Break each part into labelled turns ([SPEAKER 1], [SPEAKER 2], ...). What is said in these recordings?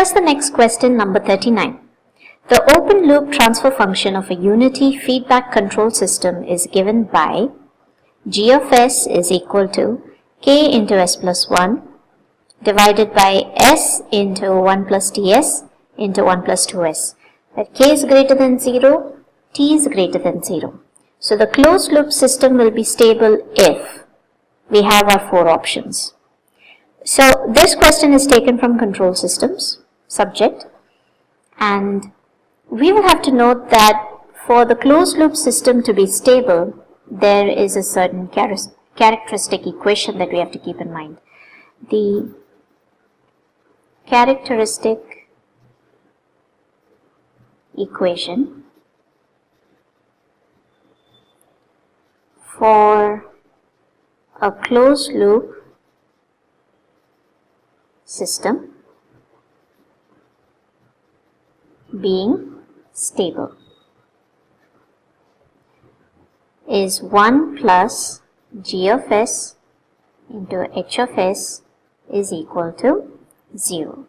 [SPEAKER 1] Here's the next question, number 39. The open loop transfer function of a unity feedback control system is given by g of s is equal to k into s plus 1 divided by s into 1 plus ts into 1 plus 2s. That k is greater than 0, t is greater than 0. So the closed loop system will be stable if we have our four options. So this question is taken from control systems, subject, and we will have to note that for the closed loop system to be stable, there is a certain characteristic equation that we have to keep in mind. The characteristic equation for a closed loop system being stable is 1 plus g of s into h of s is equal to 0.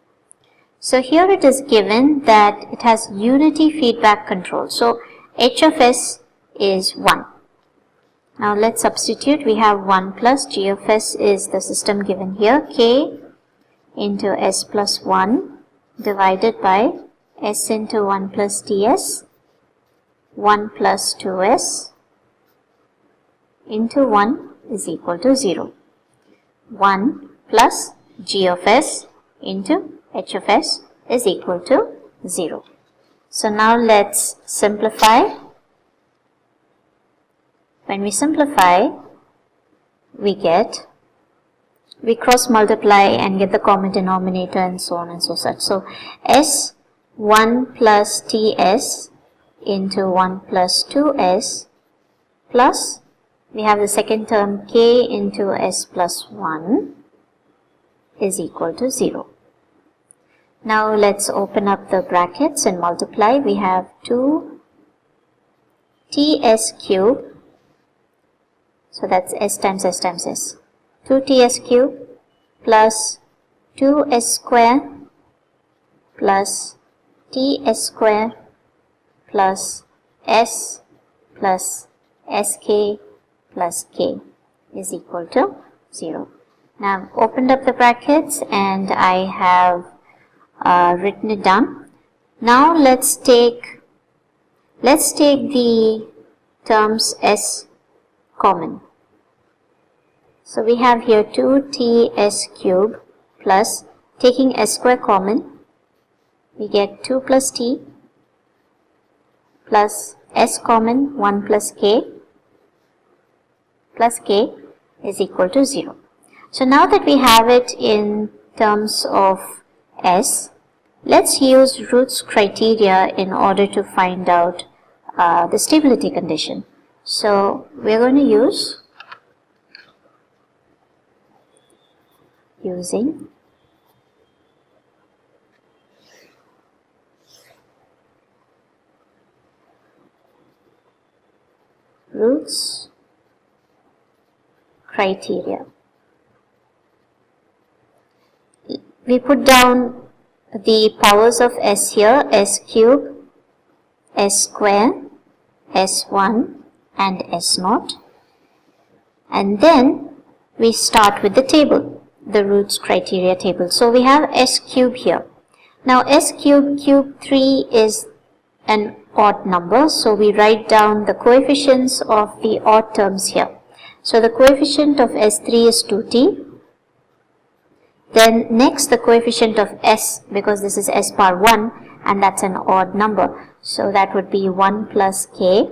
[SPEAKER 1] So here it is given that it has unity feedback control. So h of s is 1. Now let's substitute. We have 1 plus g of s is the system given here, k into s plus 1 divided by s into 1 plus ts, 1 plus 2s into 1 is equal to 0. 1 plus g of s into h of s is equal to 0. So now let's simplify. When we simplify, we cross multiply and get the common denominator and so on and so such. So s 1 plus ts into 1 plus 2s plus we have the second term k into s plus 1 is equal to 0. Now let's open up the brackets and multiply. We have 2 ts cube, so that's s times s times s, 2 ts cube plus 2s square plus ts square plus s plus sk plus k is equal to 0. Now I've opened up the brackets and I have written it down. Now let's take the terms s common. So we have here 2ts cube plus, taking s square common, we get 2 plus t plus s common 1 plus k is equal to 0. So now that we have it in terms of s, let's use Routh's criteria in order to find out the stability condition. So we're going to use using Routh's criteria. We put down the powers of s here, s cube, s square, s1 and s0, and then we start with the table, the Routh's criteria table. So we have s cube here. Now s cube 3 is an odd number, so we write down the coefficients of the odd terms here. So the coefficient of s3 is 2t. Then next the coefficient of s, because this is s power 1 and that's an odd number, so that would be 1 plus k.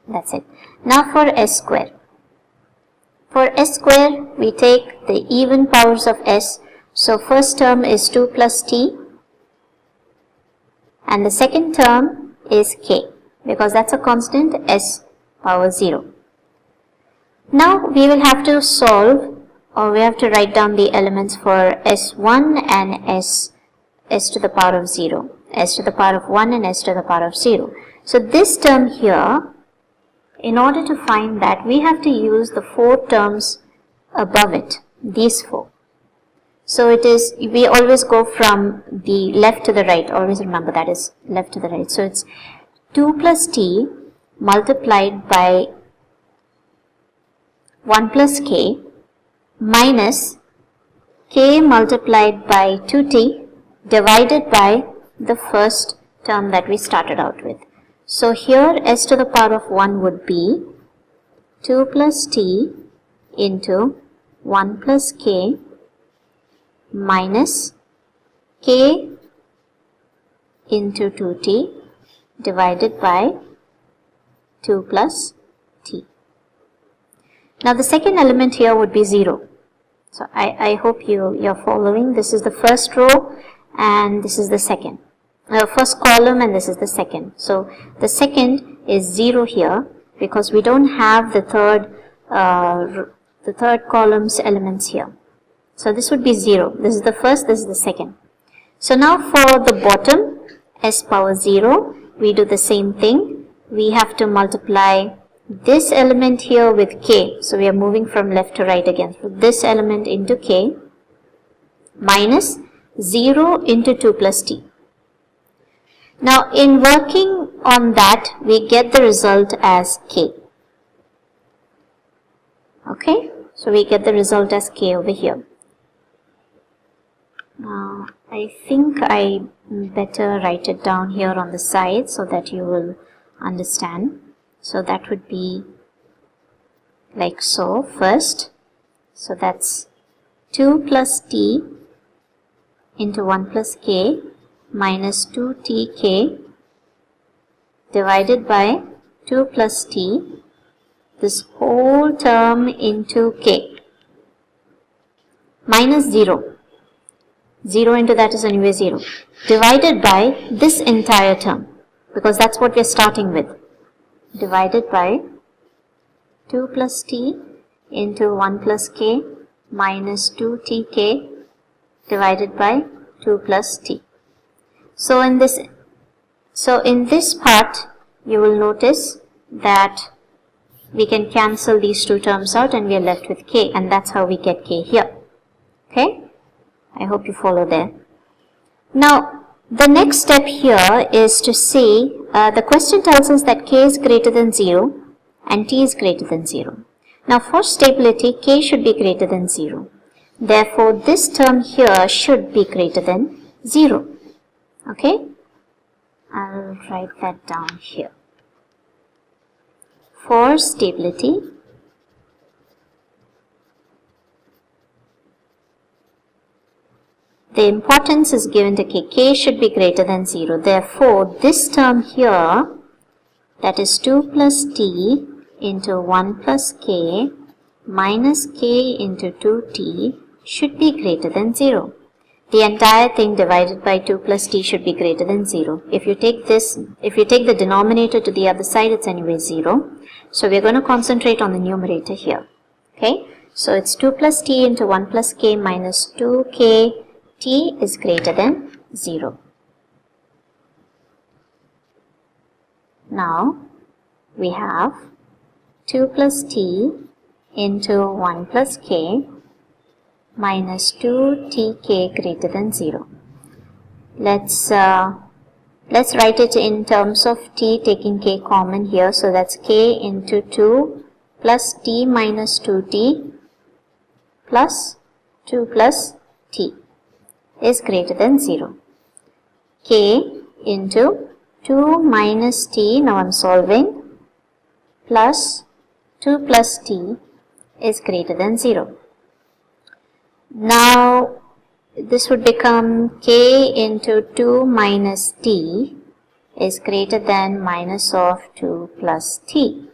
[SPEAKER 1] That's it. Now for s square. For s square we take the even powers of s. So first term is 2 plus t and the second term is k, because that's a constant, s power 0. Now we will have to solve, or we have to write down the elements for s1 and s to the power of 0, s to the power of 1 and s to the power of 0. So this term here, in order to find that, we have to use the 4 terms above it, these 4. So it is, we always go from the left to the right. Always remember that is left to the right. So it's 2 plus t multiplied by 1 plus k minus k multiplied by 2t divided by the first term that we started out with. So here s to the power of 1 would be 2 plus t into 1 plus k minus k into 2t divided by 2 plus t. Now the second element here would be 0. So I hope you're following. This is the first row and this is the second. First column and this is the second. So the second is 0 here because we don't have the third column's elements here. So this would be 0. This is the first, this is the second. So now for the bottom, s power 0, we do the same thing. We have to multiply this element here with k. So we are moving from left to right again. So this element into k minus 0 into 2 plus t. Now in working on that, we get the result as k. Okay, so we get the result as k over here. Now I think I better write it down here on the side so that you will understand. So that would be like so first. So that's 2 plus t into 1 plus k minus 2tk divided by 2 plus t, this whole term into k, minus 0. 0 into that is anyway 0, divided by this entire term, because that's what we're starting with, divided by 2 plus t into 1 plus k minus 2tk divided by 2 plus t. So in this part, you will notice that we can cancel these two terms out and we are left with k, and that's how we get k here. Okay? I hope you follow there. Now, the next step here is to see, the question tells us that k is greater than 0 and t is greater than 0. Now, for stability, k should be greater than 0. Therefore, this term here should be greater than 0. Okay? I'll write that down here. For stability, the importance is given to k. K should be greater than 0. Therefore, this term here, that is 2 plus t into 1 plus k minus k into 2t should be greater than 0. The entire thing divided by 2 plus t should be greater than 0. If you take the denominator to the other side, it's anyway 0. So we're going to concentrate on the numerator here. Okay? So it's 2 plus t into 1 plus k minus 2k. T is greater than 0. Now, we have 2 plus t into 1 plus k minus 2tk greater than 0. Let's write it in terms of t taking k common here. So that's k into 2 plus t minus 2t plus 2 plus t is greater than 0. K into 2 minus t, now I'm solving, plus 2 plus t is greater than 0. Now this would become k into 2 minus t is greater than minus of 2 plus t.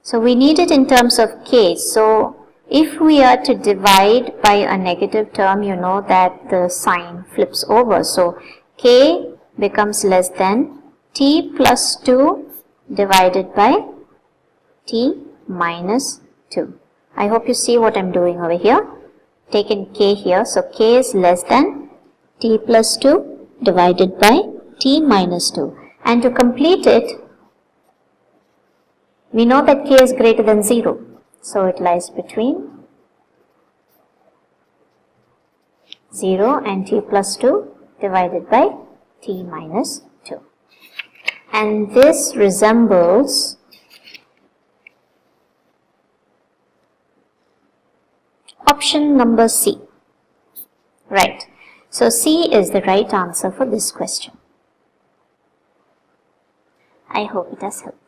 [SPEAKER 1] So we need it in terms of k. So if we are to divide by a negative term, you know that the sign flips over. So k becomes less than t plus 2 divided by t minus 2. I hope you see what I'm doing over here. Taken k here, so k is less than t plus 2 divided by t minus 2. And to complete it, we know that k is greater than 0. So it lies between 0 and t plus 2 divided by t minus 2. And this resembles option number C. Right. So C is the right answer for this question. I hope it has helped.